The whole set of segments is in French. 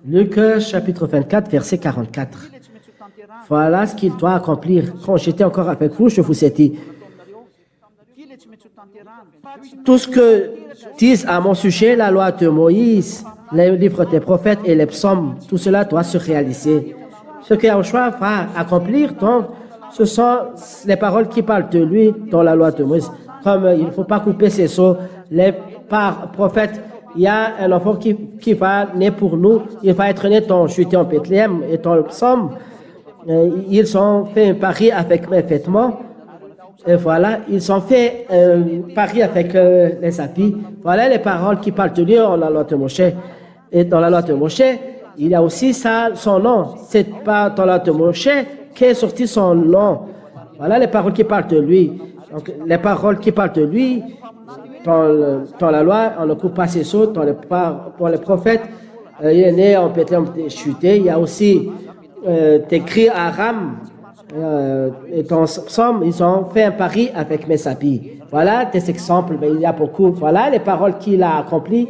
Luc chapitre 24, verset 44. Voilà ce qu'il doit accomplir. Quand j'étais encore avec vous, je vous ai dit, tout ce que disent à mon sujet la loi de Moïse, les livres des prophètes et les psaumes, tout cela doit se réaliser. Ce que Yahushua va accomplir, donc, ce sont les paroles qui parlent de lui dans la loi de Moïse. Comme il ne faut pas couper ses seaux, les prophètes, il y a un enfant qui va naître pour nous, il va être né dans Judée en Bethléem et dans le psaume. Ils ont fait un pari avec mes vêtements. Et voilà, ils ont fait un pari avec les habits. Voilà les paroles qui parlent de lui dans la loi de Moshe. Et dans la loi de Moshe, il y a aussi son nom. C'est pas dans la loi de Moshe qu'est sorti son nom. Voilà les paroles qui parlent de lui. Donc, les paroles qui parlent de lui, dans la loi, on ne coupe pas ses seaux. Pour les prophètes, il est né en Bethléem chuté. Il y a aussi des cris à Aram. Et dans ce psaume, ils ont fait un pari avec Messapi. Voilà des exemples, mais il y a beaucoup. Voilà les paroles qu'il a accomplies.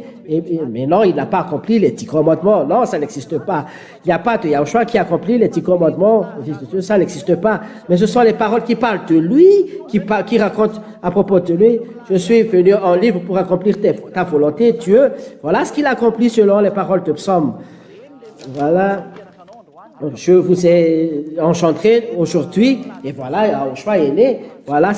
Mais non, il n'a pas accompli les 10 commandements. Non, ça n'existe pas. Il n'y a pas de Yahushua qui accomplit les 10 commandements. Ça n'existe pas. Mais ce sont les paroles qui parlent de lui, qui racontent à propos de lui. Je suis venu en livre pour accomplir ta volonté, Dieu. Voilà ce qu'il a accompli selon les paroles de psaume. Voilà. Je vous ai enchanté aujourd'hui, et voilà, Yahushua est né, voilà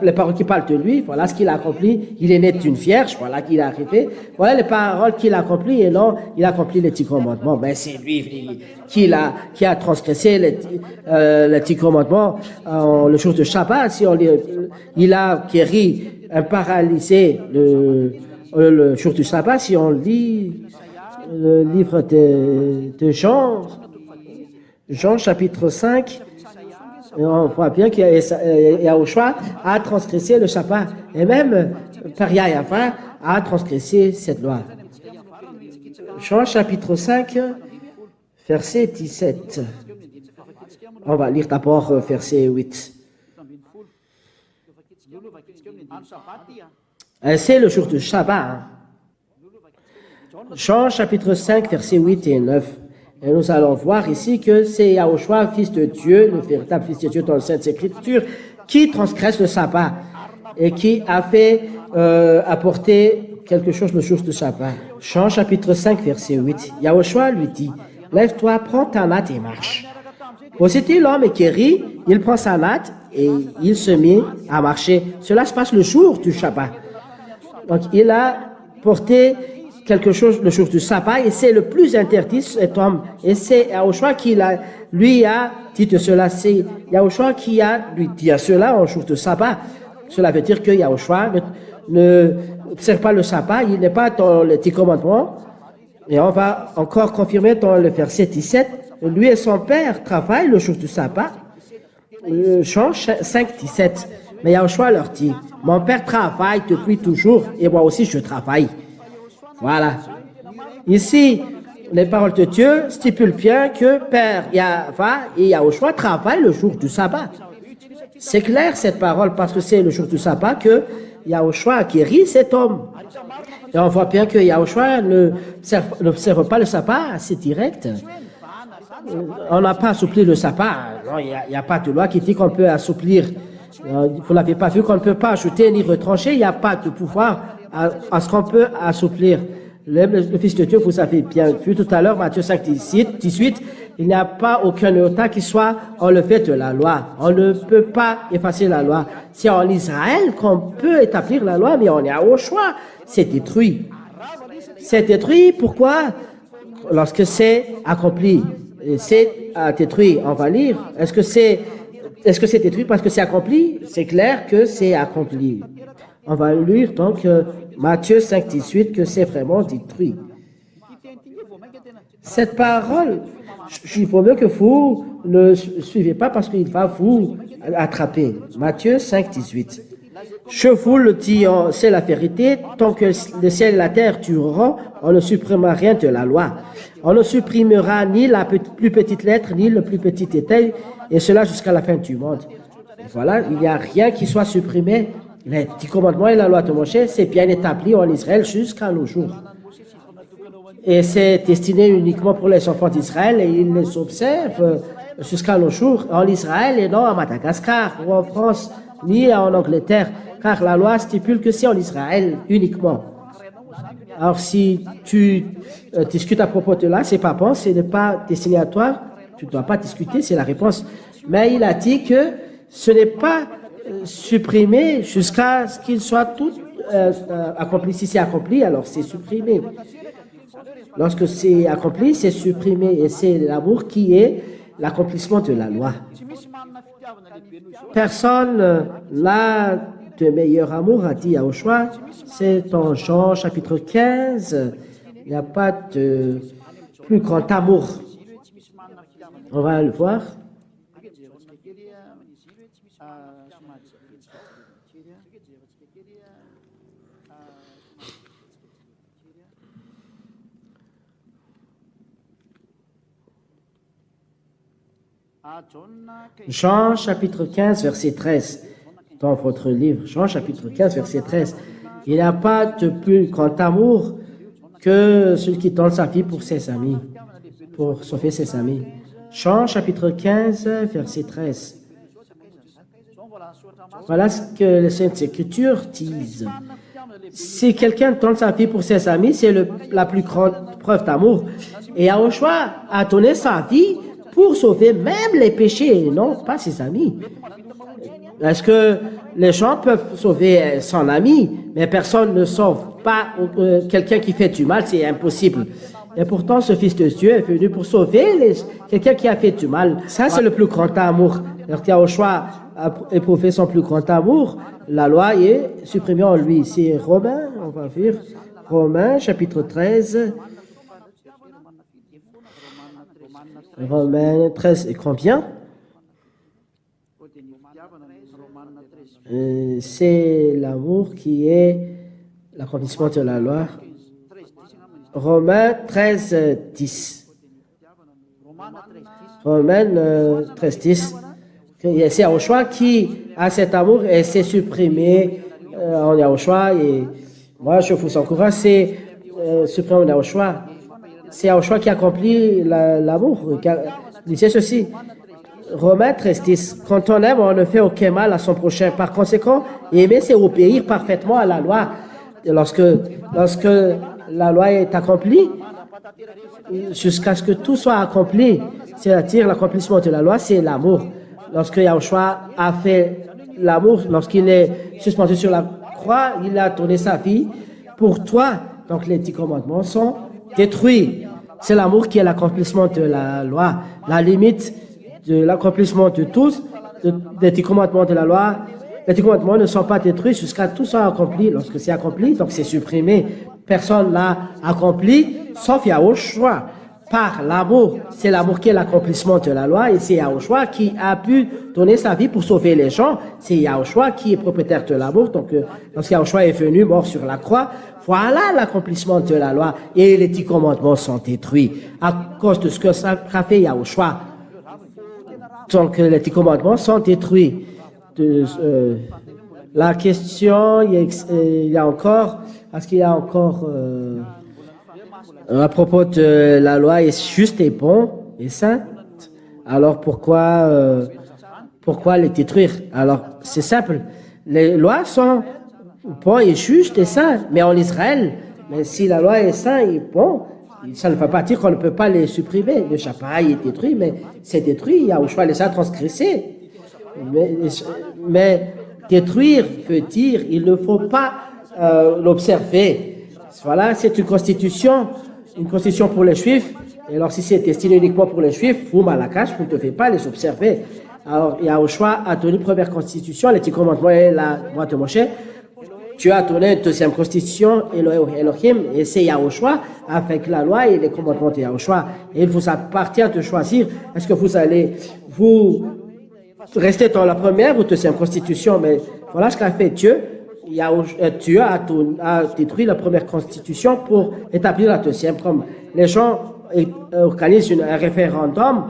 les paroles qui parlent de lui, voilà ce qu'il a accompli, il est né d'une vierge, voilà qu'il est arrivé, voilà les paroles qu'il a accomplies, et non, il a accompli les 10 commandements, mais c'est lui qui a transgressé les 10 commandements le jour de Shabbat. Si on lit, il a guéri un paralysé le jour du Shabbat. Si on lit le livre de Jean chapitre 5, on voit bien que Yahushua a transgressé le Shabbat, et même Paria Yava a transgressé cette loi. Jean chapitre 5, verset 17. On va lire d'abord verset 8. C'est le jour du Shabbat. Jean chapitre 5, versets 8 et 9. Et nous allons voir ici que c'est Yahushua, fils de Dieu, le véritable fils de Dieu dans le Sainte Écriture, qui transgresse le sabbat et qui a fait apporter quelque chose le jour du sabbat. Jean chapitre 5, verset 8. Yahushua lui dit, « Lève-toi, prends ta natte et marche. » Aussitôt l'homme est guéri, il prend sa natte et il se met à marcher. Cela se passe le jour du sabbat. Donc il a porté quelque chose le jour du sabbat, et c'est le plus interdit, cet homme. Et c'est Yahushua qui lui a dit de cela. C'est Yahushua qui lui dit à cela au jour du sabbat. Cela veut dire que Yahushua ne observe pas le sabbat, il n'est pas dans les 10 commandements. Et on va encore confirmer dans le verset 17, lui et son père travaillent le jour du sabbat. Jean 5, 17. Mais Yahushua leur dit, mon père travaille depuis toujours, et moi aussi je travaille. Voilà. Ici, les paroles de Dieu stipulent bien que Père Yahva et Yahushua travaillent le jour du sabbat. C'est clair cette parole parce que c'est le jour du sabbat que Yahushua a guéri cet homme. Et on voit bien que Yahushua n'observe pas le sabbat assez direct. On n'a pas assoupli le sabbat. Non, il n'y a pas de loi qui dit qu'on peut assouplir. Vous n'avez pas vu qu'on ne peut pas ajouter ni retrancher. Il n'y a pas de pouvoir à ce qu'on peut assouplir. Le Fils de Dieu, vous avez bien vu tout à l'heure, Matthieu 5, 18, il n'y a pas aucun iota qui soit enlevé de la loi. On ne peut pas effacer la loi. C'est en Israël qu'on peut établir la loi, mais on est au choix. C'est détruit. C'est détruit, pourquoi? Lorsque c'est accompli. C'est détruit, on va lire. Est-ce que c'est détruit parce que c'est accompli? C'est clair que c'est accompli. On va lire donc Matthieu 5, 18, que c'est vraiment détruit. Cette parole, il faut mieux que vous ne suivez pas parce qu'il va vous attraper. Matthieu 5, 18. Je vous le dis, c'est la vérité, tant que le ciel et la terre dureront, on ne supprimera rien de la loi. On ne supprimera ni la plus petite lettre, ni le plus petit détail, et cela jusqu'à la fin du monde. Et voilà, il n'y a rien qui soit supprimé. Les 10 commandements et la loi de Moshe, c'est bien établi en Israël jusqu'à nos jours. et c'est destiné uniquement pour les enfants d'Israël et ils les observent jusqu'à nos jours en Israël et non à Madagascar ou en France ni en Angleterre, car la loi stipule que c'est en Israël uniquement. Alors si tu discutes à propos de là, c'est pas bon, ce n'est pas destiné à toi, tu ne dois pas discuter, c'est la réponse. Mais il a dit que ce n'est pas supprimé jusqu'à ce qu'il soit tout accompli. Si c'est accompli, alors c'est supprimé. Lorsque c'est accompli, c'est supprimé et c'est l'amour qui est l'accomplissement de la loi. Personne n'a de meilleur amour, a dit Yahushua. C'est en Jean chapitre 15. Il n'y a pas de plus grand amour. On va le voir. Jean chapitre 15, verset 13. Dans votre livre, Jean chapitre 15, verset 13. Il n'y a pas de plus grand amour que celui qui donne sa vie pour ses amis, pour sauver ses amis. Jean chapitre 15, verset 13. Voilà ce que les Saintes Écritures disent. Si quelqu'un donne sa vie pour ses amis, c'est la plus grande preuve d'amour. Et Yahushua a donné sa vie pour sauver même les péchés, non pas ses amis. Est-ce que les gens peuvent sauver son ami, mais personne ne sauve pas quelqu'un qui fait du mal, c'est impossible. Et pourtant, ce Fils de Dieu est venu pour sauver quelqu'un qui a fait du mal. Ça, c'est le plus grand amour. Lorsque Yahushua a éprouvé son plus grand amour, la loi est supprimée en lui. C'est Romains, on va voir, Romains chapitre 13. Romains 13 et combien? C'est l'amour qui est l'accomplissement de la loi. Romains 13, 10. Romains 13, 10. C'est Yahushua qui a cet amour et c'est supprimé en Yahushua. Et moi, je vous encourage, c'est supprimé en Yahushua. C'est Yahushua qui accomplit l'amour. Lisez ceci. Romains 13, 10. Quand on aime, on ne fait aucun mal à son prochain. Par conséquent, aimer, c'est obéir parfaitement à la loi. Et lorsque la loi est accomplie, jusqu'à ce que tout soit accompli, c'est-à-dire l'accomplissement de la loi, c'est l'amour. Lorsque Yahushua a fait l'amour, lorsqu'il est suspendu sur la croix, il a donné sa vie pour toi. Donc les 10 commandements sont détruits. C'est l'amour qui est l'accomplissement de la loi. La limite de l'accomplissement de tous, des 10 commandements de la loi, les 10 commandements ne sont pas détruits jusqu'à tout soit accompli. Lorsque c'est accompli, donc c'est supprimé. Personne l'a accompli, sauf Yahushua. Par l'amour, c'est l'amour qui est l'accomplissement de la loi et c'est Yahushua qui a pu donner sa vie pour sauver les gens. C'est Yahushua qui est propriétaire de l'amour. Donc, lorsque Yahushua est venu, mort sur la croix, voilà l'accomplissement de la loi et les 10 commandements sont détruits à cause de ce que ça a fait Yahushua. Donc, les 10 commandements sont détruits. La question, il y a encore, est-ce qu'il y a encore à propos de la loi est juste et bon et sainte, alors pourquoi les détruire? Alors, c'est simple. Les lois sont bonnes et justes et saintes, mais en Israël, mais si la loi est sainte et bon, ça ne veut pas dire qu'on ne peut pas les supprimer. Le Shabbat est détruit, mais c'est détruit. Yahushua les a transgressés. Mais détruire veut dire il ne faut pas l'observer. Voilà, c'est une constitution pour les Juifs. Et alors, si c'est destiné uniquement pour les Juifs, vous, Malakash, vous ne devez pas les observer. Alors, Yahushua a donné une première constitution, les 10 commandements et la loi de Moshe. Tu as donné une deuxième constitution, Elohim, et c'est Yahushua, avec la loi et les commandements de Yahushua. Et il vous appartient de choisir, est-ce que vous allez vous rester dans la première ou deuxième constitution. Mais voilà ce qu'a fait Dieu. Dieu a détruit la première constitution pour établir la deuxième. Comme les gens organisent un référendum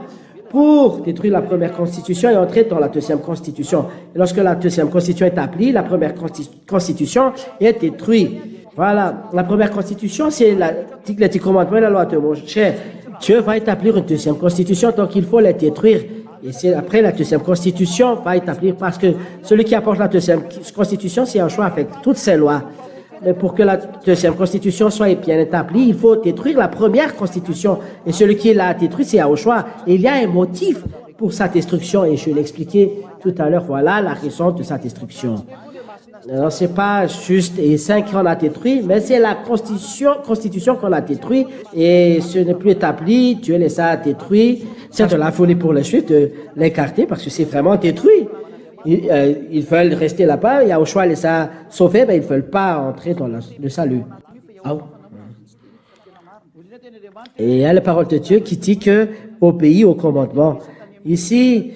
pour détruire la première constitution et entrer dans la deuxième constitution. Et lorsque la deuxième constitution est établie, la première constitution est détruite. Voilà, la première constitution, c'est les 10 commandements et la loi de Moïse. Dieu va établir une deuxième constitution, donc il faut les détruire. Et c'est après la deuxième constitution va établir, parce que celui qui apporte la deuxième constitution, c'est un choix avec toutes ces lois. Mais pour que la deuxième constitution soit bien établie, il faut détruire la première constitution. Et celui qui l'a détruit, c'est Yahushua. Et il y a un motif pour sa destruction. Et je l'ai expliqué tout à l'heure. Voilà la raison de sa destruction. Alors, c'est pas juste et 5 qu'on a détruit, mais c'est la constitution qu'on a détruite. Et ce n'est plus établi. Dieu les a détruits. C'est de la folie pour les Juifs de l'écarter parce que c'est vraiment détruit. Ils veulent rester là-bas. Yahushua les a sauvés, mais ils ne veulent pas entrer dans le salut. Oh. Et il y a la parole de Dieu qui dit que obéis au commandement. Ici,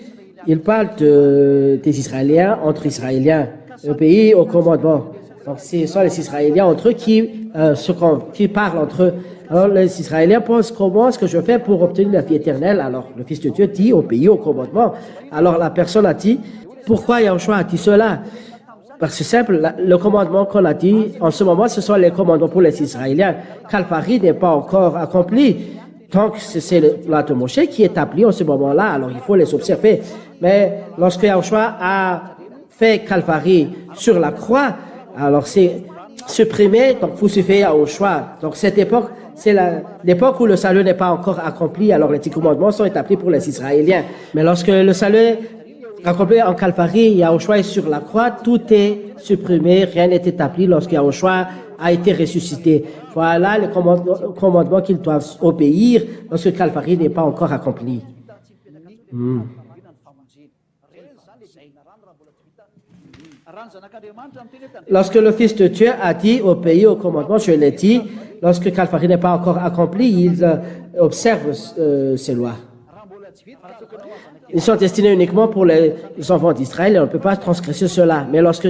il parle des Israéliens entre Israéliens. Obéis au commandement. Donc, ce sont les Israéliens entre eux qui parlent entre eux. Alors, les Israéliens pensent comment est-ce que je fais pour obtenir la vie éternelle. Alors, le Fils de Dieu dit obéis au commandement. Alors, la personne a dit, pourquoi Yahushua a dit cela? Parce que simple, le commandement qu'on a dit en ce moment, ce sont les commandements pour les Israéliens. Calvary n'est pas encore accompli. Donc, c'est la loi de Moshe qui est établie en ce moment-là. Alors, il faut les observer. Mais lorsque Yahushua a fait Calvary sur la croix, alors c'est supprimé, donc vous suivez Yahushua. Donc, cette époque, c'est l'époque où le salut n'est pas encore accompli. Alors, les 10 commandements sont établis pour les Israéliens. Mais lorsque le salut est accompli en Calvary, Yahushua est sur la croix, tout est supprimé, rien n'est établi lorsque Yahushua a été ressuscité. Voilà les commandements qu'ils doivent obéir lorsque Calvary n'est pas encore accompli. Lorsque le Fils de Dieu a dit obéis au commandement, je l'ai dit, lorsque Calvary n'est pas encore accompli, il observe ces lois. Ils sont destinés uniquement pour les enfants d'Israël et on ne peut pas transgresser cela. Mais lorsque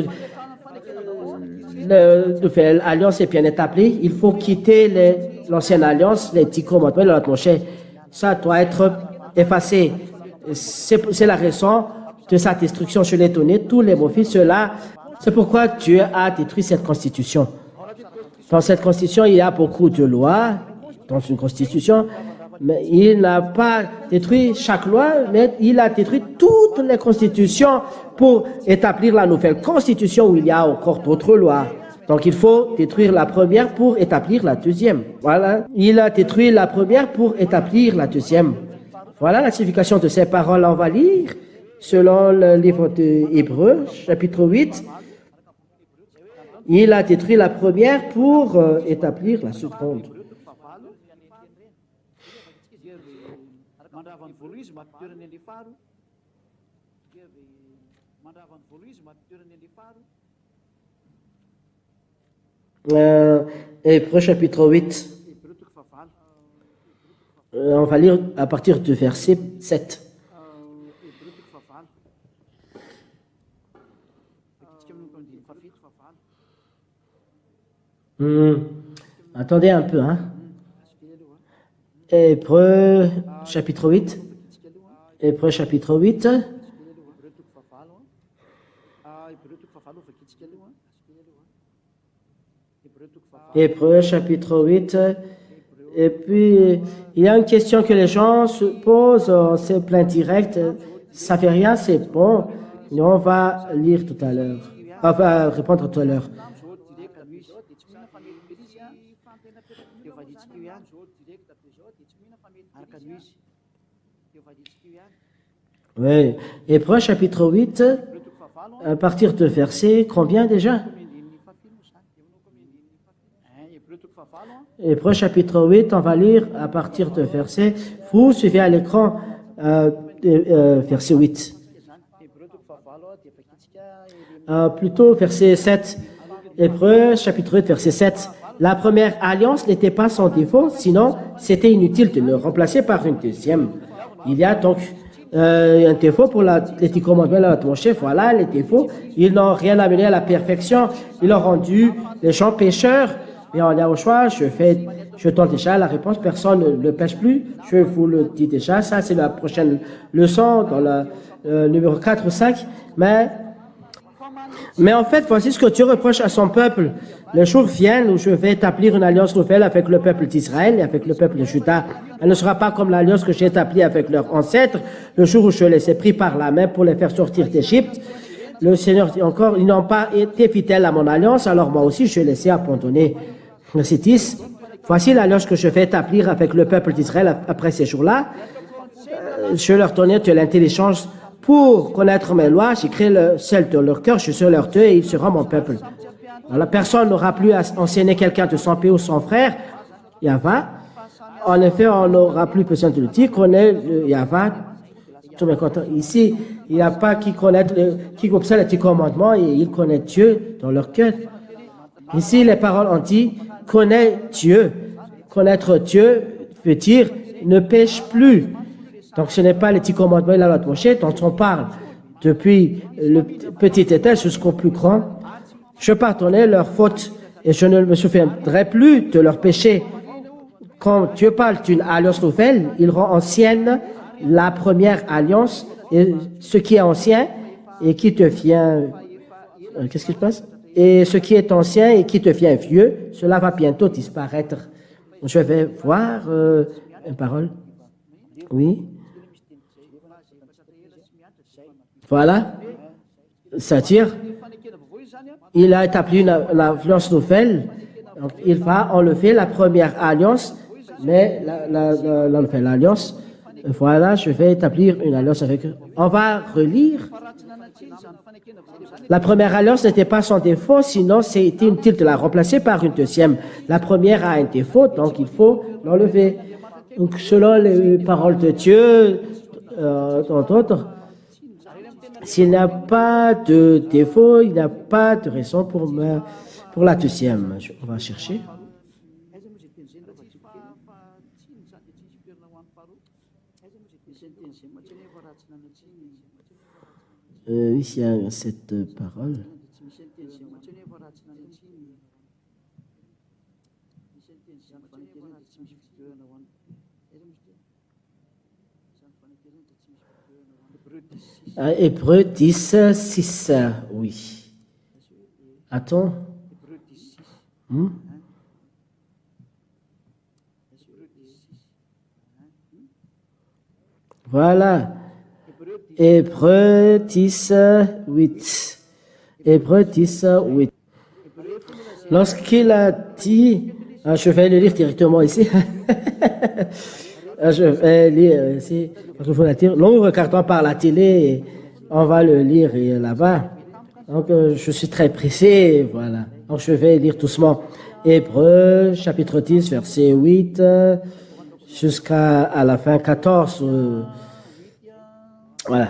la nouvelle alliance est bien établie, il faut quitter l'ancienne alliance, les 10 commandements de la loi de Moshe. Ça doit être effacé. C'est la raison de sa destruction. Je l'ai donné tous les motifs. Cela, c'est pourquoi Dieu a détruit cette constitution. Dans cette constitution, il y a beaucoup de lois. Dans une constitution, mais il n'a pas détruit chaque loi, mais il a détruit toutes les constitutions pour établir la nouvelle constitution où il y a encore d'autres lois. Donc il faut détruire la première pour établir la deuxième. Voilà, il a détruit la première pour établir la deuxième. Voilà la signification de ces paroles. On va lire selon le livre de Hébreux, chapitre 8. Il a détruit la première pour établir la seconde. Hébreux chapitre 8. On va lire à partir du verset 7. Attendez un peu, hein. Hébreux chapitre 8. Hébreux chapitre 8. Hébreux chapitre 8. Et puis, il y a une question que les gens se posent, c'est plein direct. Ça fait rien, c'est bon. Et on va lire tout à l'heure. On va répondre tout à l'heure. Oui. Hébreux chapitre 8, à partir de verset combien déjà? Hébreux chapitre 8, on va lire à partir de verset. Vous suivez à l'écran verset 8. Plutôt verset 7. Hébreux chapitre 8, verset 7. La première alliance n'était pas sans défaut, sinon c'était inutile de le remplacer par une deuxième. Il y a donc un défaut pour les 10 commandements de la loi de Moshe. Voilà les défauts. Ils n'ont rien amené à la perfection. Ils ont rendu les gens pécheurs. Et on a au choix, je donne déjà la réponse. Personne ne pêche plus. Je vous le dis déjà. Ça, c'est la prochaine leçon dans le numéro 4 ou 5. Mais Mais en fait, voici ce que Dieu reproche à son peuple. Le jour vient où je vais établir une alliance nouvelle avec le peuple d'Israël et avec le peuple de Juda. Elle ne sera pas comme l'alliance que j'ai établie avec leurs ancêtres, le jour où je les ai pris par la main pour les faire sortir d'Égypte. Le Seigneur dit encore, ils n'ont pas été fidèles à mon alliance, alors moi aussi je les ai abandonnés. Verset 10. Voici l'alliance que je vais établir avec le peuple d'Israël après ces jours-là. Je leur donnais de l'intelligence pour connaître mes lois, j'écris celle de leur cœur, je suis leur Dieu et il sera mon peuple. Alors, personne n'aura plus à enseigner quelqu'un de son pays ou son frère, Yahva. En effet, on n'aura plus besoin de le dire, connaît le Yahva. Ici, il n'y a pas qui observe les 10 commandements et ils connaissent Dieu dans leur cœur. Ici, les paroles ont dit, connaît Dieu. Connaître Dieu veut dire ne pêche plus. Donc, ce n'est pas les 10 commandements et la loi de Moshe dont on parle depuis le petit étage jusqu'au plus grand. Je pardonnais leurs fautes et je ne me souviendrai plus de leurs péchés. Quand Dieu parle d'une alliance nouvelle, il rend ancienne la première alliance et ce qui est ancien et qui devient... Qu'est-ce qui se passe? Et ce qui est ancien et qui devient vieux, cela va bientôt disparaître. Je vais voir une parole. Oui. Voilà. C'est-à-dire, il a établi une alliance nouvelle. Donc, il va enlever la première alliance, mais l'enlever l'alliance. Voilà, je vais établir une alliance avec eux. On va relire. La première alliance n'était pas sans défaut, sinon c'était inutile de la remplacer par une deuxième. La première a un défaut, donc il faut l'enlever. Donc, selon les paroles de Dieu, entre autres, s'il n'y a pas de défaut, il n'y a pas de raison pour la deuxième. On va chercher. Ici, il y a cette parole. Hébreux 10, 6, oui. Attends. Voilà. Hébreux 10, 8. Hébreux 10, 8. Lorsqu'il a dit, je vais le lire directement ici. Je vais lire ici. Nous regardons par la télé et on va le lire là-bas. Donc, je suis très pressé. Voilà. Donc, je vais lire doucement. Hébreux, chapitre 10, verset 8, jusqu'à la fin 14. Voilà.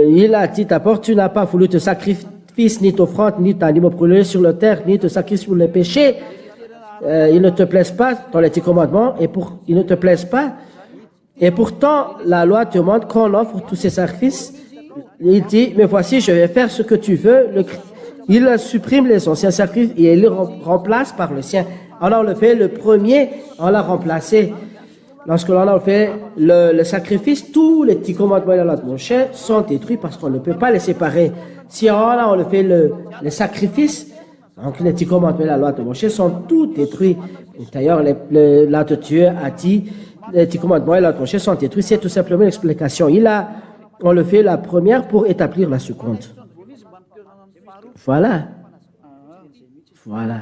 Il a dit d'abord, tu n'as pas voulu de sacrifice, ni d'offrande, ni d'animaux brûlés sur la terre, ni de sacrifice pour les péchés. Ils ne te plaisent pas dans les 10 commandements, ils ne te plaisent pas. Et pourtant, la loi demande qu'on offre tous ces sacrifices. Il dit, mais voici, je vais faire ce que tu veux. Il supprime les anciens sacrifices et il les remplace par le sien. On a enlevé le premier, on l'a remplacé. Lorsque l'on a fait le sacrifice, tous les 10 commandements de la loi de Moshe sont détruits parce qu'on ne peut pas les séparer. Si on a enlevé le sacrifice, donc les 10 commandements de la loi de Moshe sont tous détruits. D'ailleurs, la de Dieu a dit, les 10 commandements de la loi de Moshe sont détruits. C'est tout simplement l'explication. Il a enlevé la première pour établir la seconde. Voilà. Voilà.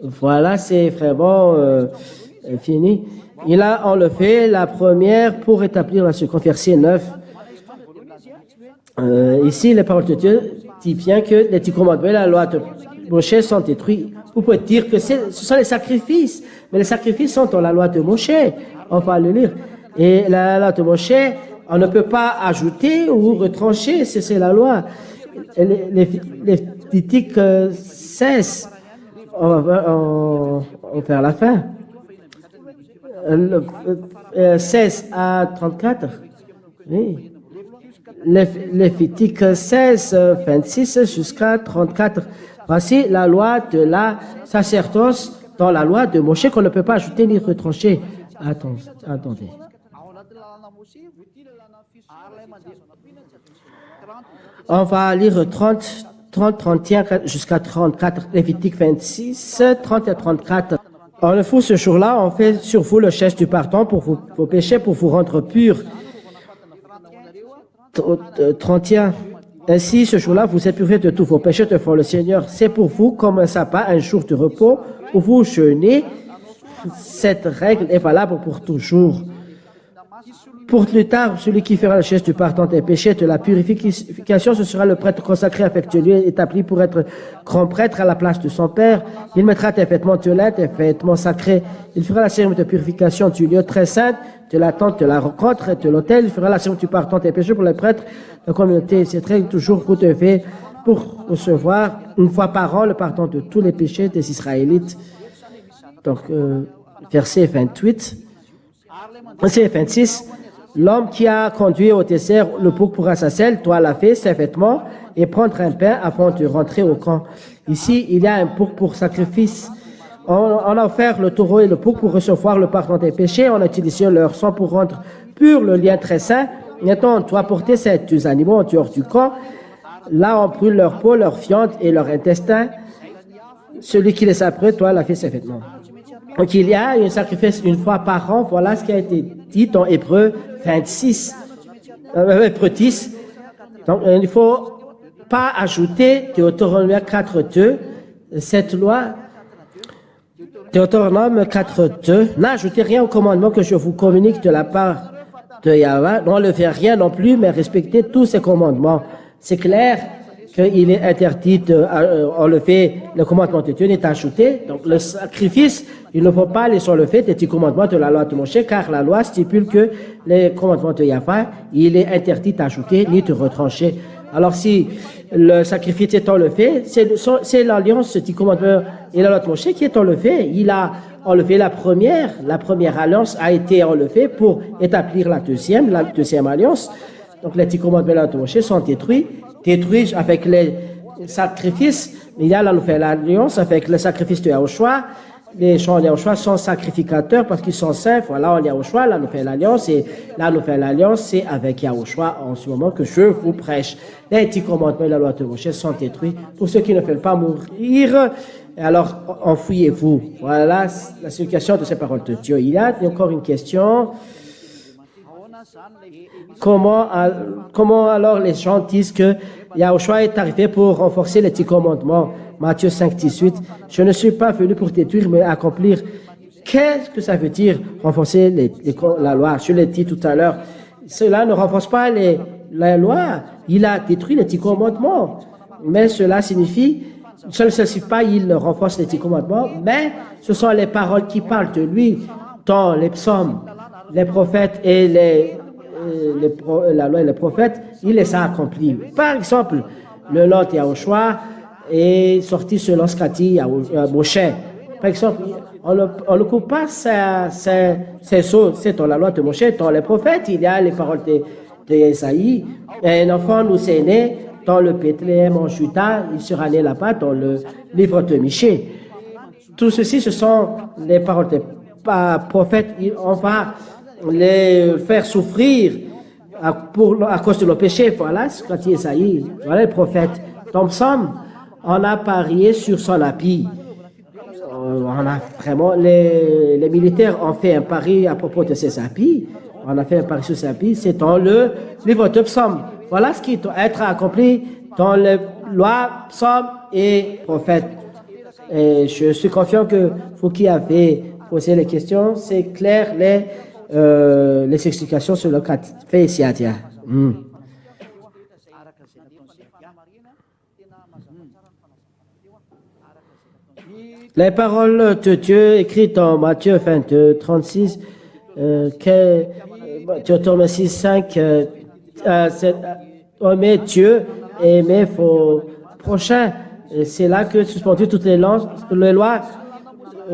Voilà, c'est vraiment fini. Il a enlevé la première pour établir la seconde. Verset 9. Ici, les paroles de Dieu disent bien que les 10 commandements et la loi de Moshe sont détruits. Vous pouvez dire que ce sont les sacrifices, mais les sacrifices sont dans la loi de Moshe. On va le lire. Et la loi de Moshe, on ne peut pas ajouter ou retrancher, c'est la loi. Les Lévitique 16. On va faire la fin. 16 à 34. Oui. Lévitique 16, 26 jusqu'à 34. Voici la loi de la sacerdoce dans la loi de Moshe qu'on ne peut pas ajouter ni retrancher. Attendez. On va lire 30, 31 jusqu'à 34, Lévitique 26, 30 et 34. En le fou, ce jour-là, on fait sur vous le geste du pardon pour vos péchés, pour vous rendre purs. 31. Ainsi, ce jour-là, vous êtes purifiés de tous vos péchés devant le Seigneur. C'est pour vous comme un sabbat, un jour de repos, où vous jeûnez. Cette règle est valable pour toujours. Pour plus tard, celui qui fera le geste du pardon des péchés, de la purification, ce sera le prêtre consacré, affectueux, établi pour être grand prêtre à la place de son père. Il mettra des vêtements de lin, des vêtements sacrés. Il fera la cérémonie de purification du lieu très saint, de la tente de la rencontre et de l'autel. Il fera la cérémonie du pardon des péchés pour les prêtres de la communauté. Cette règle, toujours, vous devez, pour recevoir une fois par an le pardon de tous les péchés des Israélites. Donc, verset 28. Verset 26. L'homme qui a conduit au désert le bouc pour assassiner doit laver ses vêtements et prendre un pain avant de rentrer au camp. Ici, il y a un bouc pour sacrifice. On a offert le taureau et le bouc pour recevoir le pardon des péchés. On a utilisé leur sang pour rendre pur le lien très saint. Maintenant, on doit porter ces deux animaux en dehors du camp. Là, on brûle leur peau, leur viande et leur intestin. Celui qui les a brûlés doit laver ses vêtements. Donc, il y a un sacrifice une fois par an. Voilà ce qui a été dit dans Hébreu 26, Hébreu 10. Donc, il ne faut pas ajouter Deutéronome 4.2, cette loi. Deutéronome 4.2, n'ajoutez rien au commandement que je vous communique de la part de Yahweh. N'enlevez rien non plus, mais respectez tous ces commandements. C'est clair qu'il est interdit d'enlever le commandement de Dieu, n'est ajouté. Donc, le sacrifice, il ne faut pas les enlever des 10 commandements de la loi de Moshe, car la loi stipule que les commandements de Yahweh, il est interdit d'ajouter ni de retrancher. Alors, si le sacrifice est enlevé, c'est l'alliance, ce 10 commandements et la loi de Moshe qui est enlevée. Il a enlevé la première alliance a été enlevée pour établir la deuxième alliance. Donc, les 10 commandements et la loi de Moshe sont détruits avec les sacrifices. Il y a la nouvelle alliance avec le sacrifice de Yahushua. Les gens de Yahushua sont sacrificateurs parce qu'ils sont saints. Voilà, en Yahushua, la nouvelle alliance. Et la nouvelle alliance, c'est avec Yahushua en ce moment que je vous prêche. Les 10 commandements et la loi de Moshe sont détruits. Pour ceux qui ne veulent pas mourir, alors enfouillez-vous. Voilà la signification de ces paroles de Dieu. Il y a encore une question. Comment alors les gens disent que Yahushua est arrivé pour renforcer les 10 commandements? Matthieu 5, 18. Je ne suis pas venu pour détruire, mais accomplir. Qu'est-ce que ça veut dire renforcer la loi? Je l'ai dit tout à l'heure. Cela ne renforce pas la loi. Il a détruit les 10 commandements. Mais cela signifie, ça ne signifie pas il renforce les 10 commandements, mais ce sont les paroles qui parlent de lui dans les psaumes, les prophètes et la loi et les prophètes, il les a accomplis. Par exemple, le nom de Yahushua est sorti selon ce qu'a dit Moshe. Par exemple, on ne coupe pas ces choses, c'est dans la loi de Moshe. Dans les prophètes, il y a les paroles de Isaïe. Un enfant nous est né dans le Bethléem en Juda, il sera né là-bas dans le livre de Michée. Tout ceci, ce sont les paroles des prophètes. On va les faire souffrir à cause de nos péchés. Voilà ce qu'a dit Isaïe. Voilà les prophètes. Dans le psaume, on a parié sur son habit. On a vraiment, les militaires ont fait un pari à propos de ses habits. On a fait un pari sur ses habits. C'est dans le livre de psaume. Voilà ce qui doit être accompli dans les lois, psaumes et prophètes. Et je suis confiant que vous qui avez posé les questions, c'est clair les explications sur le cas fait ici à dire. Les paroles de Dieu écrites dans Matthieu 22, 36, Deutéronome 6, 5, aimer Dieu et aimer vos prochains. C'est là que suspendu toutes les lois.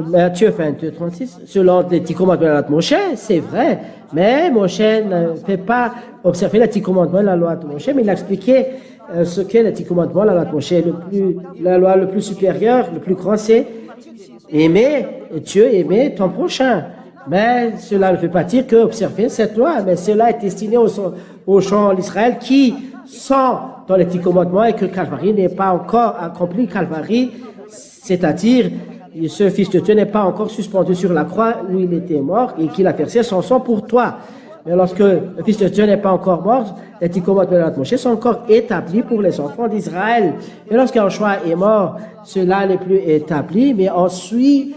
Matthieu 22, 36, selon les 10 commandements de Moshe, c'est vrai, mais Moshe ne fait pas observer les 10 commandements de la loi de Moshe, mais il a expliqué ce qu'est le 10 commandements, la loi de Moshe, la loi le plus supérieure, le plus grand, c'est aimer Dieu, aimer ton prochain. Mais cela ne veut pas dire que observer cette loi, mais cela est destiné aux gens d'Israël qui sont dans les 10 commandements et que Calvary n'est pas encore accompli. Calvary, c'est-à-dire ce Fils de Dieu n'est pas encore suspendu sur la croix où il était mort et qu'il a versé son sang pour toi. Mais lorsque le Fils de Dieu n'est pas encore mort, les 10 commandements de la loi de Moshe sont encore établis pour les enfants d'Israël. Et lorsqu'un Yahushua est mort, cela n'est plus établi, mais ensuite,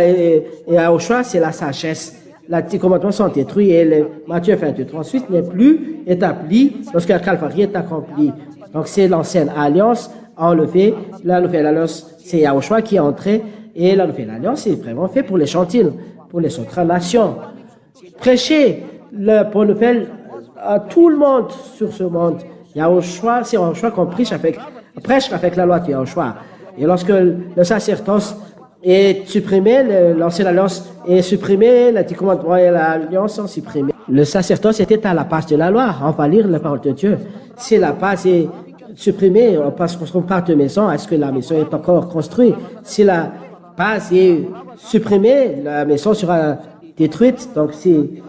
et Yahushua, c'est la sagesse. Les 10 commandements sont détruits et Matthieu 28, ensuite n'est plus établi lorsque le Calvaire est accompli. Donc c'est l'ancienne alliance enlevée. La nouvelle alliance, c'est Yahushua qui est entré. Et la nouvelle alliance, c'est vraiment fait pour les gentils, pour les autres nations. Prêchez la bonne nouvelle à tout le monde sur ce monde. Yahushua, c'est Yahushua qu'on prêche avec la loi de Yahushua. Et lorsque le sacerdoce est supprimé, l'ancienne alliance est supprimée, les 10 commandements et l'alliance sont supprimés. Le sacerdoce était à la base de la loi. On va lire la parole de Dieu. Si la base est supprimée, parce qu'on parle de maison, est-ce que la maison est encore construite? Si la base est supprimée, la maison sera détruite. Donc, si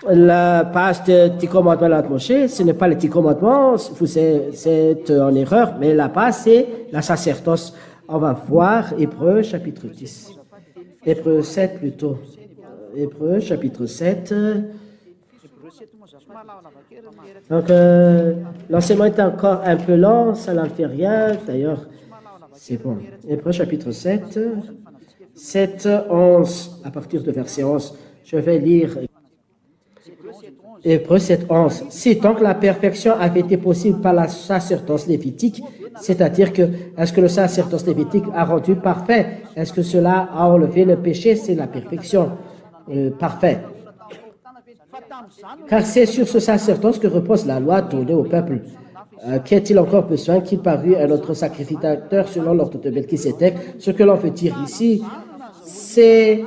la base de 10 commandements de la Moshe, ce n'est pas les 10 commandements, vous êtes en erreur, mais la base, c'est la sacerdoce. On va voir Hébreux chapitre 10. Hébreux 7 plutôt. Hébreux chapitre 7. Donc, l'enseignement est encore un peu lent, ça n'en fait rien. D'ailleurs, c'est bon. Hébreux chapitre 7, 7, 11, à partir de verset 11. Je vais lire Hébreux 7, 11. Si donc la perfection avait été possible par la sacerdoce lévitique, c'est-à-dire que, est-ce que le sacerdoce lévitique a rendu parfait? Est-ce que cela a enlevé le péché? C'est la perfection parfaite. Car c'est sur ce sacerdoce que repose la loi donnée au peuple. Qu'est-il encore besoin qu'il parût un autre sacrificateur selon l'ordre de Melchisédek? Ce que l'on veut dire ici, c'est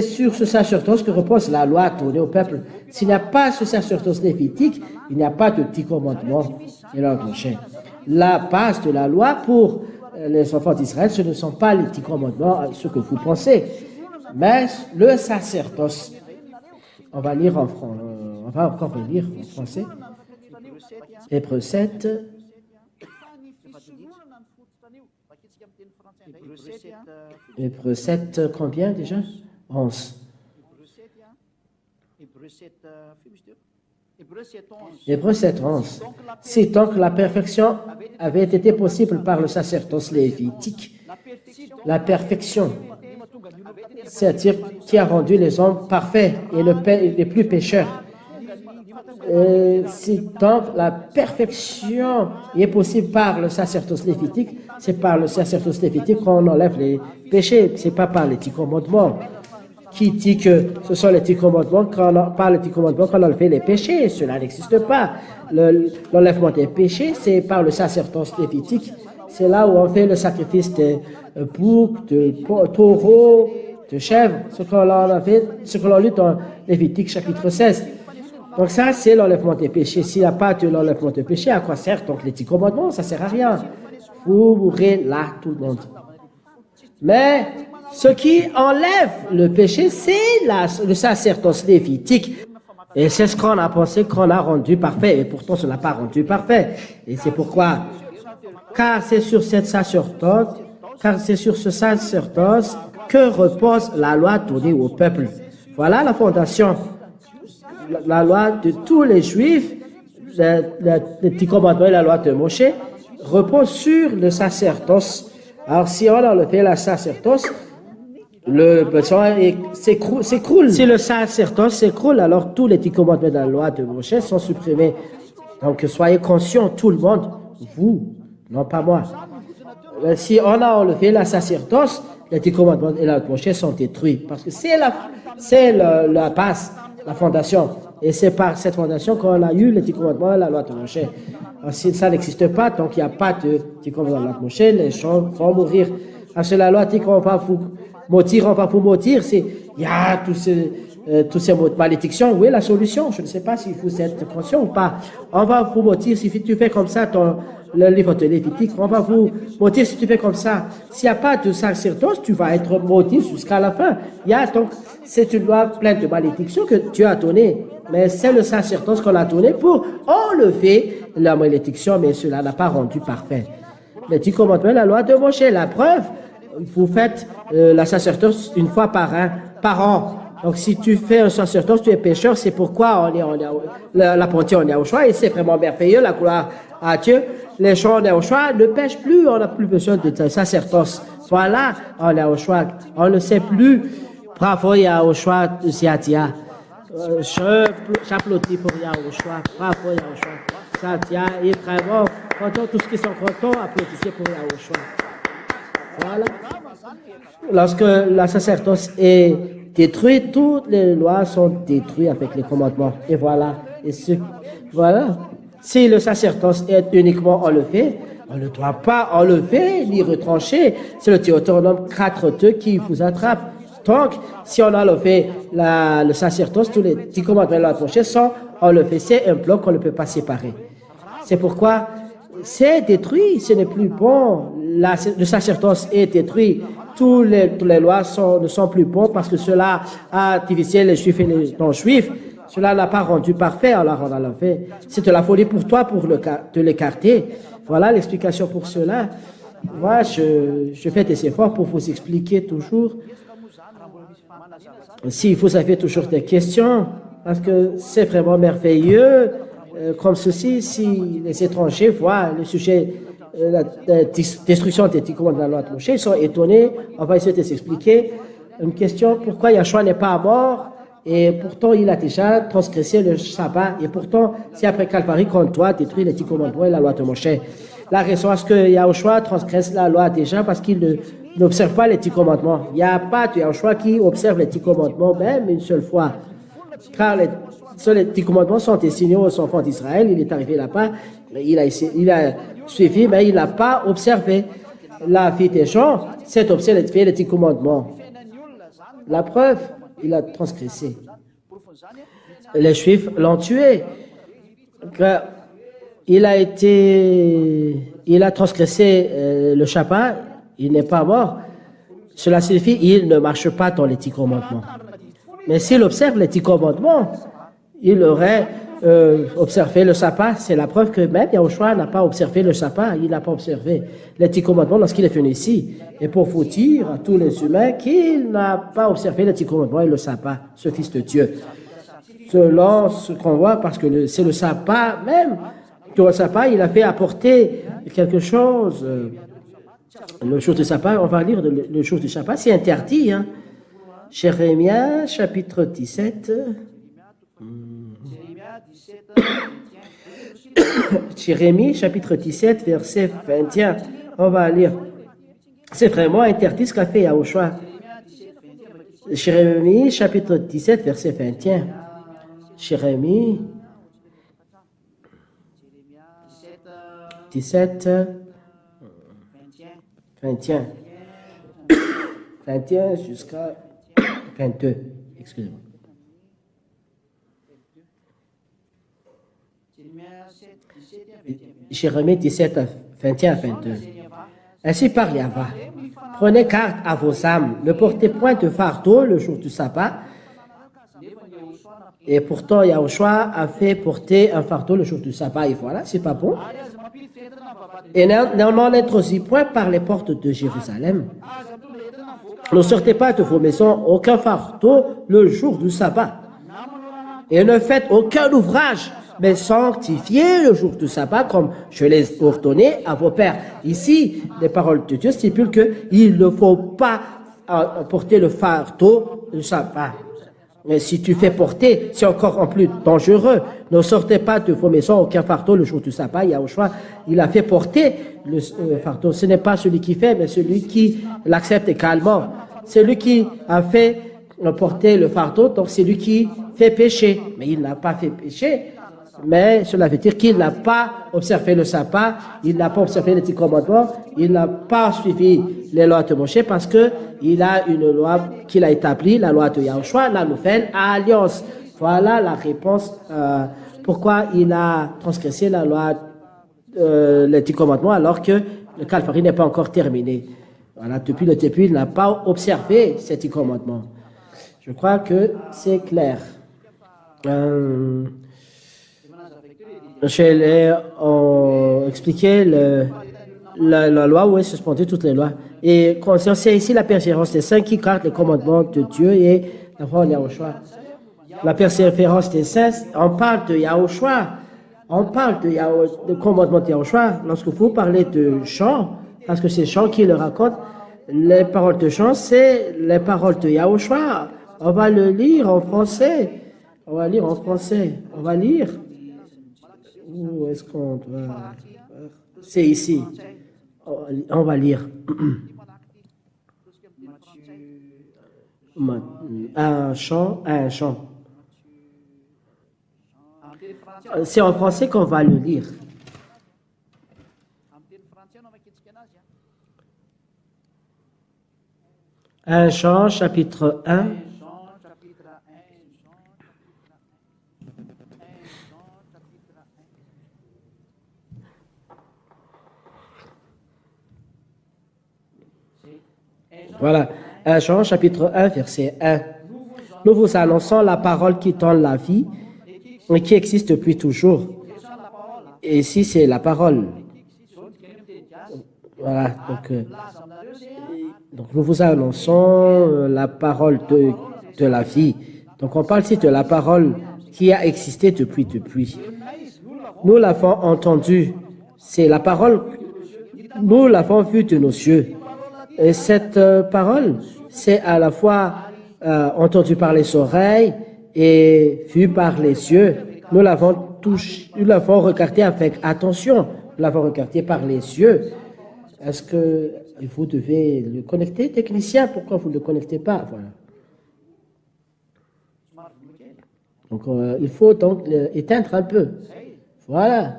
sur ce sacerdoce que repose la loi donnée au peuple. S'il n'y a pas ce sacerdoce lévitique, il n'y a pas de 10 commandements. La base de la loi pour les enfants d'Israël, ce ne sont pas les 10 commandements, ce que vous pensez, mais le sacerdoce. On va lire en français. On va encore lire en français. Hébreux 7. Hébreux 7, combien déjà? 11. Hébreux 7, 11. Si donc la perfection avait été possible par le sacerdoce lévitique, la perfection, c'est-à-dire qui a rendu les hommes parfaits et les plus pécheurs. Si donc la perfection est possible par le sacerdoce lévitique, c'est par le sacerdoce lévitique qu'on enlève les péchés, c'est pas par les 10 commandements. Qui dit que ce sont les 10 commandements, par les 10 commandements qu'on enlève les péchés? Cela n'existe pas. L'enlèvement des péchés, c'est par le sacerdoce lévitique. C'est là où on fait le sacrifice de boucs, de taureaux, de chèvres, ce que l'on lit dans Lévitique chapitre 16. Donc ça, c'est l'enlèvement des péchés. S'il n'y a pas de l'enlèvement des péchés, à quoi servent donc les 10 commandements? Ça ne sert à rien. Vous mourrez là, tout le monde. Mais ce qui enlève le péché, c'est le sacerdoce lévitique. Et c'est ce qu'on a pensé qu'on a rendu parfait. Et pourtant, ce n'a pas rendu parfait. Et c'est pourquoi, car c'est sur ce sacerdoce que repose la loi donnée au peuple. Voilà la fondation. La loi de tous les Juifs, les 10 commandements et la loi de Moshe, repose sur le sacerdoce. Alors, si on enlève la sacerdoce, le besoin s'écroule. Si le sacerdoce s'écroule, alors tous les 10 commandements de la loi de Moshe sont supprimés. Donc, soyez conscients, tout le monde, vous, non pas moi. Si on a enlevé la sacerdoce, les 10 commandements et la loi de Moshe sont détruits. Parce que c'est la base, la fondation. Et c'est par cette fondation qu'on a eu les 10 commandements et la loi de Moshe. Alors, si ça n'existe pas, donc il n'y a pas de 10 commandements de la loi de Moshe, les gens vont mourir. Parce que la loi dit qu'on va vous maudire, il y a tous toutes ces malédictions, où est la solution? Je ne sais pas si vous êtes conscient ou pas. On va vous maudire si tu fais comme ça le livre de Lévitique. On va vous maudire si tu fais comme ça. S'il n'y a pas de sacerdoce, tu vas être maudit jusqu'à la fin. Donc, c'est une loi pleine de malédictions que Dieu a donnée. Mais c'est le sacerdoce qu'on a donné pour enlever la malédiction, mais cela n'a pas rendu parfait. Les 10 commandements, la loi de Moïse, la preuve, vous faites la sacerdoce une fois par an. Donc, si tu fais un sacerdoce, tu es pécheur, c'est pourquoi l'apprenti, on est au choix, et c'est vraiment merveilleux, la gloire à Dieu. Les gens, on est au choix, ne pêchent plus, on n'a plus besoin de sacerdoce. Voilà, on est au choix, on ne sait plus. Bravo, Yahushua de Siatia. J'applaudis pour Yahushua. Bravo, Yahushua. Siatia est vraiment content. Tous qui sont contents, applaudissez pour Yahushua. Voilà. Lorsque la sacerdoce est détruite, toutes les lois sont détruites avec les commandements. Et voilà. Voilà. Si le sacerdoce est uniquement enlevé, on ne doit pas enlever ni retrancher. C'est le Deutéronome 4.2 qui vous attrape. Donc, si on a enlevé le sacerdoce, tous les 10 commandements de la Moïse sont enlevés. C'est un bloc qu'on ne peut pas séparer. C'est pourquoi c'est détruit, ce n'est plus bon. Le sacerdoce est détruit. Toutes les lois ne sont plus bons parce que cela a divisé les juifs et les non-juifs. Cela n'a pas rendu parfait, alors on a enlevé. C'est de la folie pour toi pour te l'écarter. Voilà l'explication pour cela. Moi, je fais des efforts pour vous expliquer toujours. Si vous avez toujours des questions, parce que c'est vraiment merveilleux, comme ceci, si les étrangers voient le sujet, la destruction des 10 commandements de la loi de Moïse, ils sont étonnés. On va essayer de s'expliquer. Une question, pourquoi Yahshua n'est pas mort et pourtant il a déjà transgressé le sabbat et pourtant c'est après Calvary qu'on doit détruire les 10 commandements et la loi de Moïse. La raison est que Yahshua transgresse la loi déjà parce qu'il n'observe pas les 10 commandements. Il n'y a pas de Yahshua qui observe les 10 commandements même une seule fois. Car les 10 commandements sont destinés aux enfants d'Israël. Il est arrivé là-bas, il a suivi, mais il n'a pas observé. La vie des gens, c'est d'observer les 10 commandements. La preuve, il a transgressé. Les Juifs l'ont tué. Il a transgressé le Shabbat, il n'est pas mort. Cela signifie qu'il ne marche pas dans les 10 commandements. Mais s'il observe les 10 commandements, il aurait observé le sabbat. C'est la preuve que même Yahushua n'a pas observé le sabbat. Il n'a pas observé les 10 commandements lorsqu'il est venu ici. Et pour vous dire à tous les humains qu'il n'a pas observé les 10 commandements et le sabbat, ce Fils de Dieu. Selon ce qu'on voit, parce que c'est le sabbat même. Dans le sabbat, il a fait apporter quelque chose. Le jour du sabbat, on va lire le jour du sabbat, c'est interdit. Hein. Jérémie, chapitre 17. Jérémie, chapitre 17, verset 21. On va lire. C'est vraiment interdit ce qu'a fait Yahushua. Jérémie, chapitre 17, verset 21. Jérémie 17, 21. 21 jusqu'à 22. Excusez-moi. Jérémie 17, 21 à 22. Ainsi par Yahva, prenez garde à vos âmes, ne portez point de fardeau le jour du sabbat. Et pourtant, Yahushua a fait porter un fardeau le jour du sabbat. Et voilà, c'est pas bon. Et néanmoins, n'introduisez point par les portes de Jérusalem. Ne sortez pas de vos maisons aucun fardeau le jour du sabbat. Et ne faites aucun ouvrage, mais sanctifiez le jour du sabbat comme je l'ai ordonné à vos pères. Ici, les paroles de Dieu stipulent qu'il ne faut pas porter le fardeau du sabbat. Mais si tu fais porter, c'est encore en plus dangereux. Ne sortez pas de vos maisons aucun fardeau le jour du sabbat. Yahushua, il a fait porter le fardeau. Ce n'est pas celui qui fait, mais celui qui l'accepte également. Celui qui a fait porter le fardeau, donc c'est lui qui fait pécher. Mais il n'a pas fait pécher. Mais cela veut dire qu'il n'a pas observé le sabbat, il n'a pas observé les 10 commandements, il n'a pas suivi les lois de Moshe parce qu'il a une loi qu'il a établie, la loi de Yahushua, la nouvelle alliance. Voilà la réponse pourquoi il a transgressé la loi, les 10 commandements alors que le Calvaire n'est pas encore terminé. Voilà, depuis le début, il n'a pas observé ces 10 commandements. Je crois que c'est clair. On expliquait la loi où est suspendue toutes les lois. Et c'est ici la persévérance des saints qui gardent les commandements de Dieu et la foi en Yahushua. La persévérance des saints, on parle de Yahushua, on parle de commandement de Yahushua. Lorsque vous parlez de chant, parce que c'est chant qui le raconte, les paroles de chant, c'est les paroles de Yahushua. On va le lire en français. On va lire en français. On va lire. Où est-ce qu'on doit... C'est ici. On va lire. Un chant. C'est en français qu'on va le lire. Un chant, chapitre 1. Voilà, 1 Jean, chapitre 1, verset 1. Nous vous annonçons la parole qui donne la vie et qui existe depuis toujours. Et ici, c'est la parole. Voilà, donc nous vous annonçons la parole de la vie. Donc on parle ici de la parole qui a existé depuis. Nous l'avons entendu. C'est la parole, nous l'avons vue de nos yeux. Et cette parole, c'est à la fois entendue par les oreilles et vue par les yeux. Nous l'avons regardé avec attention. Nous l'avons regardé par les yeux. Est-ce que vous devez le connecter, technicien? Pourquoi vous ne le connectez pas? Voilà. Donc, il faut donc éteindre un peu. Voilà.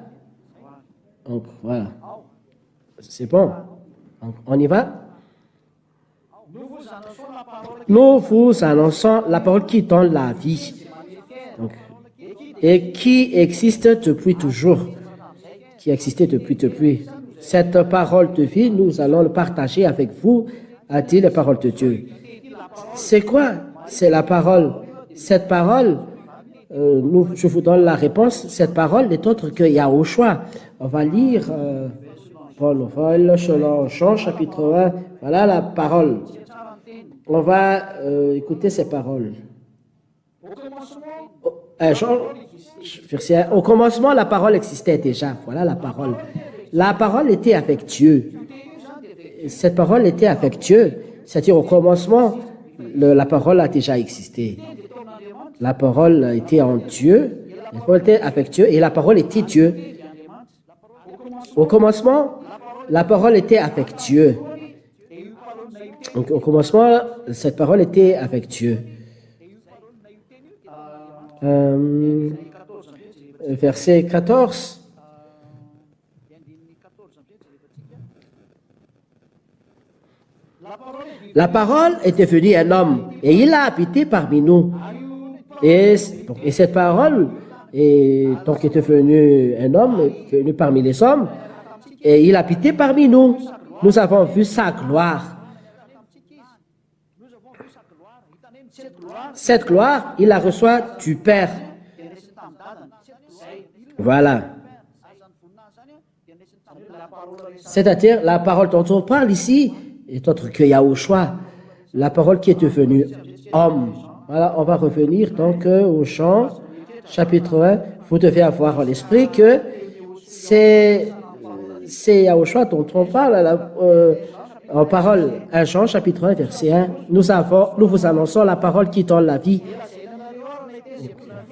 Donc, voilà. C'est bon. Donc, on y va? Nous vous annonçons la parole qui donne la vie. Donc, et qui existe depuis toujours. Qui existait depuis. Cette parole de vie, nous allons le partager avec vous, a dit la parole de Dieu. C'est quoi? C'est la parole. Cette parole, je vous donne la réponse. Cette parole n'est autre que Yahushua. On va lire Paul, selon Jean, chapitre 1. Voilà la parole. On va écouter ces paroles. Verset 1. Au commencement, la parole existait déjà. Voilà la parole. La parole était avec Dieu. Cette parole était avec Dieu. C'est-à-dire au commencement, la parole a déjà existé. La parole était en Dieu. La parole était avec Dieu et la parole était Dieu. Au commencement, la parole était avec Dieu. Donc, au commencement, cette parole était avec Dieu. Verset 14. La parole est devenue un homme et il a habité parmi nous. Et cette parole est devenue un homme, est venu parmi les hommes et il habitait parmi nous. Nous avons vu sa gloire. Cette gloire, il la reçoit du Père. Voilà. C'est-à-dire, la parole dont on parle ici est autre que Yahushua, la parole qui est devenue homme. Voilà, on va revenir donc au chant, chapitre 1. Vous devez avoir en l'esprit que c'est Yahushua dont on parle en parole. 1 Jean, chapitre 1, verset 1. Nous vous annonçons la parole qui donne la vie.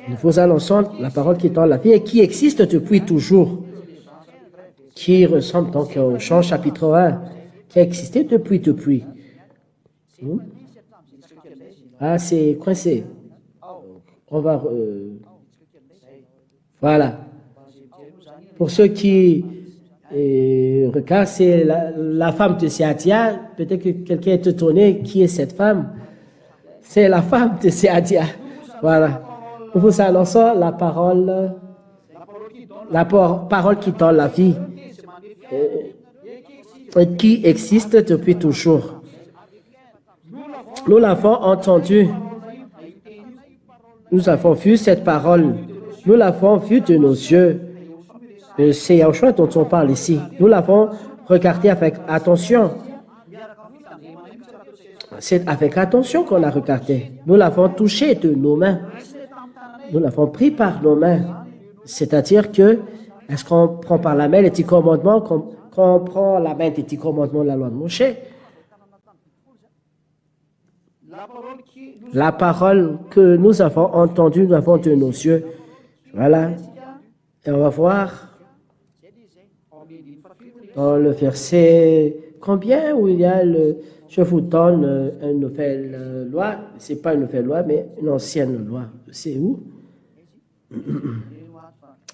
Nous vous annonçons la parole qui donne la vie et qui existe depuis toujours. Qui ressemble donc au chant, chapitre 1, qui a existé depuis. Ah, c'est coincé. On va Voilà. Pour ceux qui regardent, c'est la femme de Séadia. Peut-être que quelqu'un est étonné. Qui est cette femme? C'est la femme de Séadia. Voilà. Nous vous annonçons la parole qui donne la vie, qui existe depuis toujours. Nous l'avons entendu. Nous avons vu cette parole. Nous l'avons vue de nos yeux. C'est Yahushua dont on parle ici. Nous l'avons regardé avec attention. C'est avec attention qu'on a regardé. Nous l'avons touché de nos mains. Nous l'avons pris par nos mains. C'est-à-dire que, est-ce qu'on prend par la main les 10 commandements, qu'on prend la main des 10 commandements de la loi de Moshe? La parole que nous avons entendue, nous avons de nos yeux. Voilà. Et on va voir dans le verset combien où il y a je vous donne une nouvelle loi. Ce n'est pas une nouvelle loi, mais une ancienne loi. C'est où?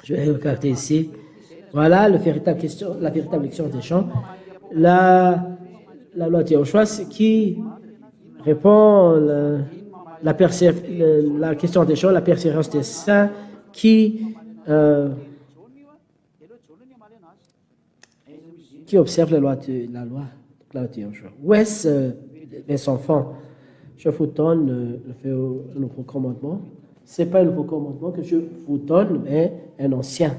Je vais regarder ici. Voilà la véritable question des gens. La loi de Yahushua qui répond la question des gens, la persévérance des saints qui observe la loi de Yahushua. Où est-ce, les enfants? Je vous donne un nouveau commandement. Ce n'est pas un nouveau commandement que je vous donne, mais un ancien.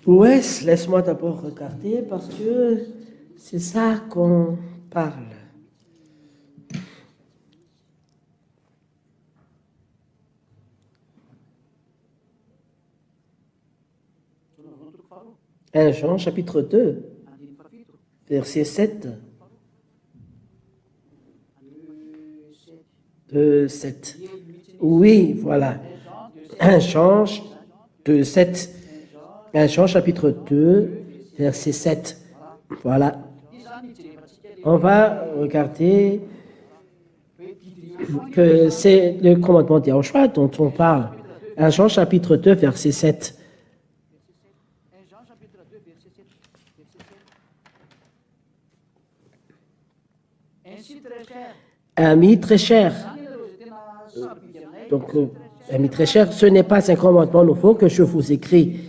Où est-ce? Laisse-moi d'abord regarder parce que c'est ça qu'on parle. Jean chapitre 2, verset 7. 7. Oui, voilà. 1 Jean 2, 7. 1 Jean chapitre 2, verset 7. Voilà. On va regarder que c'est le commandement de Yahushua dont on parle. 1 Jean chapitre 2, verset 7. Ami très cher. Donc, ami très cher, ce n'est pas un commandement nouveau que je vous écris.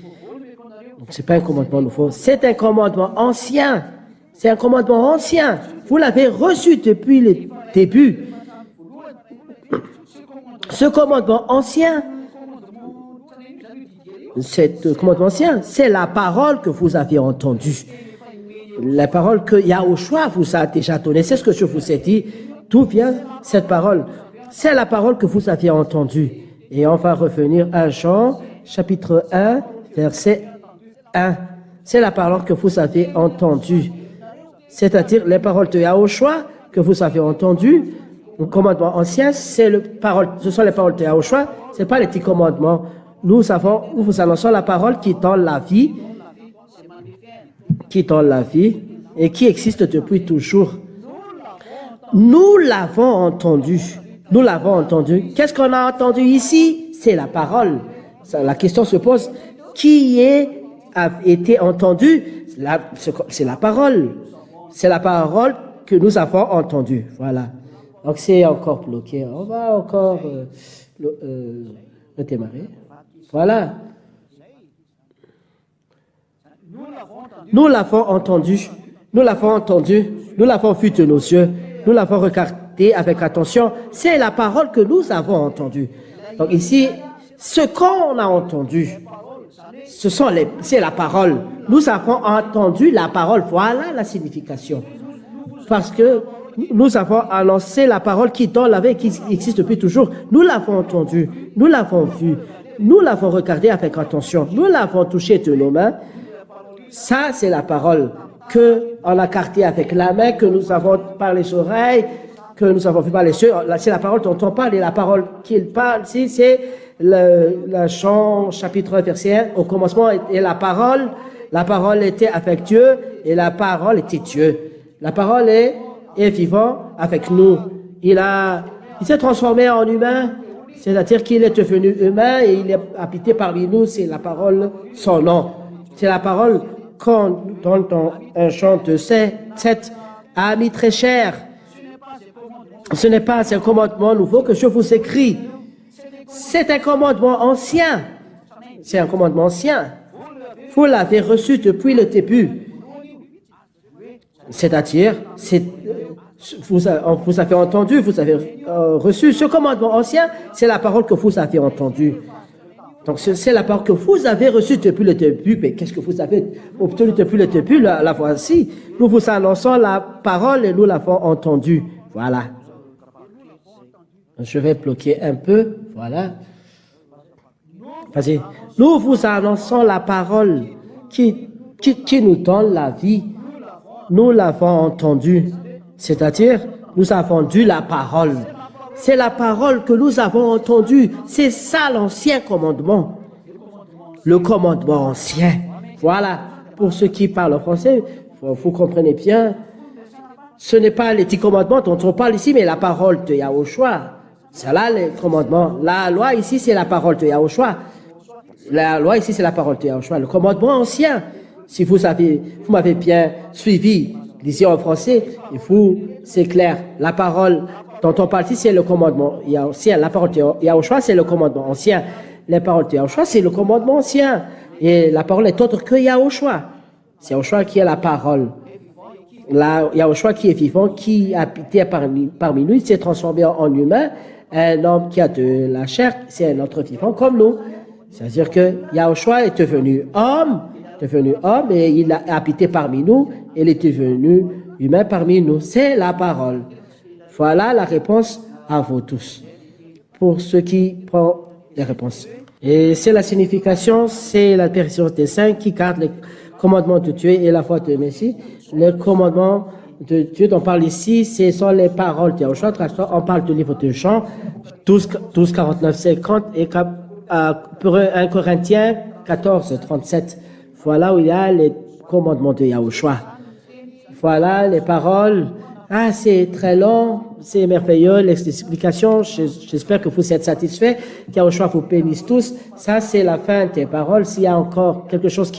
Donc, ce n'est pas un commandement nouveau. C'est un commandement ancien. C'est un commandement ancien. Vous l'avez reçu depuis le début. Ce commandement ancien, c'est la parole que vous avez entendue. La parole que Yahushua vous a déjà donnée. C'est ce que je vous ai dit. D'où vient cette parole? C'est la parole que vous aviez entendue. Et on va revenir à Jean, chapitre 1, verset 1. C'est la parole que vous avez entendue. C'est-à-dire les paroles de Yahushua que vous avez entendues. Le commandement ancien, ce sont les paroles de Yahushua. Ce n'est pas les 10 commandements. Nous vous annonçons la parole qui donne la vie, et qui existe depuis toujours. Nous l'avons entendu. Nous l'avons entendu. Qu'est-ce qu'on a entendu ici? C'est la parole. La question se pose, qui a été entendu? C'est la parole. C'est la parole que nous avons entendue. Voilà. Donc c'est encore bloqué. On va encore redémarrer. Voilà. Nous l'avons entendu. Nous l'avons entendu. Nous l'avons vu de nos yeux. Nous l'avons regardé avec attention. C'est la parole que nous avons entendue. Donc ici, ce qu'on a entendu, c'est la parole. Nous avons entendu la parole. Voilà la signification. Parce que nous avons annoncé la parole qui donne la vie, qui existe depuis toujours. Nous l'avons entendu. Nous l'avons vu. Nous l'avons regardé avec attention. Nous l'avons touché de nos mains. Ça, c'est la parole qu'on a gardée avec la main, que nous avons par les oreilles, que nous avons vu par les cieux. C'est la parole dont on parle, et la parole qu'il parle ici, c'est le chant, chapitre 1, verset 1. Au commencement était la parole était avec Dieu, et la parole était Dieu. La parole est vivant avec nous. Il s'est transformé en humain, c'est-à-dire qu'il est devenu humain et il est habité parmi nous. C'est la parole, son nom. C'est la parole dont un chant de 7, amis très chers. Ce n'est pas un commandement nouveau que je vous écris. C'est un commandement ancien. C'est un commandement ancien. Vous l'avez reçu depuis le début. C'est-à-dire, vous avez entendu, vous avez reçu ce commandement ancien, c'est la parole que vous avez entendue. Donc, c'est la parole que vous avez reçue depuis le début. Mais qu'est-ce que vous avez obtenu depuis le début? La voici. Nous vous annonçons la parole et nous l'avons entendue. Voilà. Je vais bloquer un peu. Voilà. Vas-y. Nous vous annonçons la parole qui nous donne la vie. Nous l'avons entendue. C'est-à-dire, nous avons entendu la parole. C'est la parole que nous avons entendue. C'est ça l'ancien commandement. Le commandement ancien. Voilà. Pour ceux qui parlent français, vous comprenez bien. Ce n'est pas les 10 commandements dont on parle ici, mais la parole de Yahushua. C'est là les commandements. La loi ici, c'est la parole de Yahushua. La loi ici, c'est la parole de Yahushua. Le commandement ancien. Si vous m'avez bien suivi, lisez en français, c'est clair. La parole dont on parle ici, c'est le commandement ancien. La parole de Yahushua, c'est le commandement ancien. La parole de Yahushua, c'est le commandement ancien. Et la parole est autre que Yahushua. C'est Yahushua qui est la parole. Yahushua qui est vivant, qui habitait parmi nous, il s'est transformé en humain. Un homme qui a de la chair, c'est un autre vivant comme nous. C'est-à-dire que Yahushua est devenu homme et il a habité parmi nous, et il est devenu humain parmi nous. C'est la parole. Voilà la réponse à vous tous. Pour ceux qui prennent les réponses. Et c'est la signification, c'est la personne des saints qui garde les commandements de Dieu et la foi de Messie. Les commandements de Dieu dont on parle ici, ce sont les paroles de Yahushua. On parle du livre de Jean 12, 49, 50 et 1 Corinthiens 14, 37. Voilà où il y a les commandements de Yahushua. Voilà les paroles. Ah, c'est très long, c'est merveilleux, l'explication. J'espère que vous êtes satisfaits. Yahushua vous bénisse tous. Ça, c'est la fin des paroles. S'il y a encore quelque chose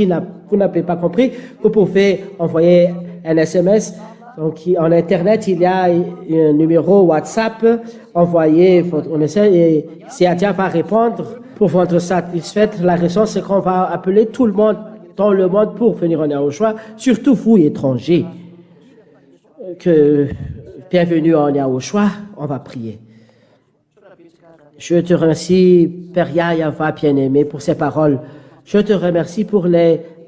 vous n'avez pas compris, vous pouvez envoyer un SMS. Donc, en Internet, il y a un numéro WhatsApp. Envoyez votre message et Siatia va répondre pour votre satisfaite. La raison, c'est qu'on va appeler tout le monde dans le monde pour venir en Yahushua, surtout vous, étrangers. Bienvenue en Yahushua, on va prier. Je te remercie, Père Yahva bien-aimé, pour ces paroles. Je te remercie pour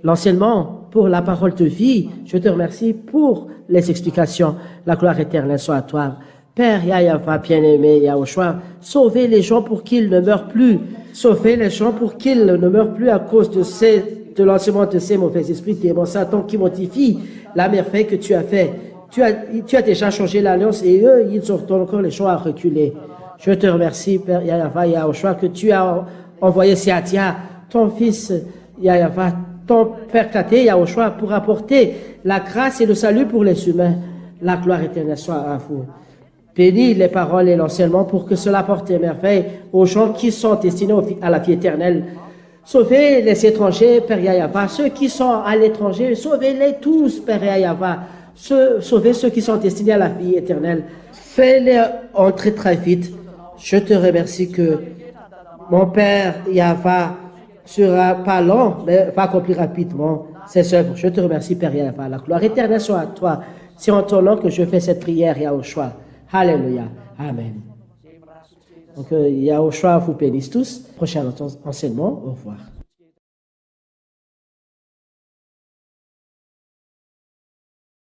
l'enseignement, pour la parole de vie. Je te remercie pour les explications. La gloire éternelle soit à toi. Père Yahva bien-aimé, Yahushua, sauvez les gens pour qu'ils ne meurent plus. Sauvez les gens pour qu'ils ne meurent plus à cause de l'enseignement de ces mauvais esprits, démons, Satan, qui modifient la merveille que tu as fait. Tu as déjà changé l'alliance et eux, ils ont encore les gens à reculer. Je te remercie, Père Yahva Yahushua, que tu as envoyé Siatia, ton fils Yahva, ton Père Katé Yahushua, pour apporter la grâce et le salut pour les humains. La gloire éternelle soit à vous. Bénis les paroles et l'enseignement pour que cela porte des merveilles aux gens qui sont destinés à la vie éternelle. Sauvez les étrangers, Père Yahva. Ceux qui sont à l'étranger, sauvez-les tous, Père Yahva. Sauvez ceux qui sont destinés à la vie éternelle. Fais-les entrer très vite. Je te remercie que mon Père Yahva sera pas lent, mais va accomplir rapidement ses œuvres. Je te remercie, Père Yahva. La gloire éternelle soit à toi. C'est en ton nom que je fais cette prière, Yahushua. Alléluia. Amen. Donc, Yahushua vous bénisse tous. Prochain enseignement. Au revoir.